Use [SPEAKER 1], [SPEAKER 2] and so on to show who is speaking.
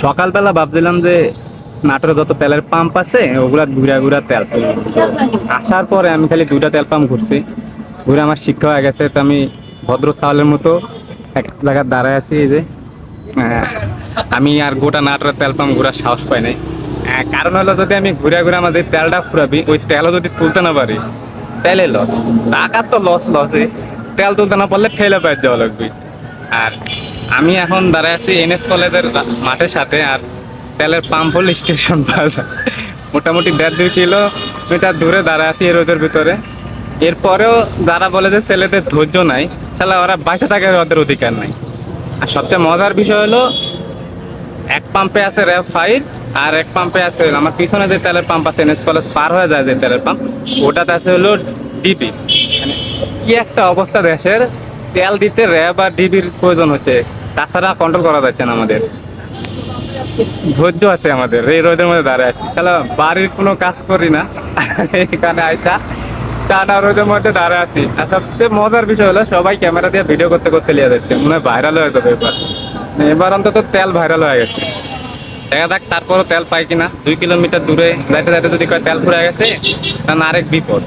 [SPEAKER 1] সকালবেলা ভাবছিলাম যে নাটোরে যত তেলের পাম্প আছে ওগুলা ঘুরা ঘুরা তেল ফেলবো। আসার পরে আমি খালি দুইটা তেল পাম্প ঘুরছি, ঘুরে আমার শিক্ষা হয়ে গেছে। তো আমি ভদ্র ছাগলের মতো এক জায়গায় দাঁড়ায় আছি। এই যে আহ, আমি আর গোটা নাটোরের তেল পাম্প ঘোরার সাহস পাই নাই। কারণ হলো, যদি আমি ঘুরে ঘুরে আমাদের তেলটা ফুরাবি, ওই তেলও যদি তুলতে না পারি তাহলে লস। টাকার তো লস লসে, তেল তুলতে না পারলে ঠেলে পেয়ে যাওয়া লাগবে। আর আমি এখন দাঁড়ায় আছি এনএস কলেজের মাঠের সাথে। আর তেলের পাম্প হল স্টেশন প্লাজা, মোটামুটি 1.5-2 কিলোমিটার দূরে দাঁড়ায় আছি এই রোদের ভিতরে। এরপরেও যারা বলে যে ছেলেদের ধৈর্য নাই, তাহলে ওরা বাইসে থাকার ওদের অধিকার নাই। আর সবচেয়ে মজার বিষয় হলো, এক পাম্পে আছে র্যাব 5, আর এক পাম্পে আছে আমার পিছনে যে তেলের পাম্প আছে এনএস কলেজ পার হয়ে যায় যে তেলের পাম্প, ওটাতে আছে হলো ডিবি। মানে কি একটা অবস্থা দেশের! তেল দিতে র্যাব আর ডিবির প্রয়োজন হচ্ছে, তাছাড়া কন্ট্রোল করা যাচ্ছে না আমাদের। ধৈর্য আছে আমাদের, এই রোদের মধ্যে দাঁড়ায় আছি, শালা বাড়ির কোনো কাজ করি না এখানে আইসা টানা রোদের মধ্যে দাঁড়ায় আছি। আর সবচেয়ে মজার বিষয় হলো, সবাই ক্যামেরা দিয়ে ভিডিও করতে করতে লিয়ে যাচ্ছে, মনে হয় ভাইরাল হয়ে যাবে এবার। এবার অন্তত তেল ভাইরাল হয়ে গেছে। দেখা যাক তারপরও তেল পাই কিনা। 2 কিলোমিটার দূরে যাইতে যাইতে যদি কয় তেল ফুরে গেছে, তাহলে আরেক বিপদ।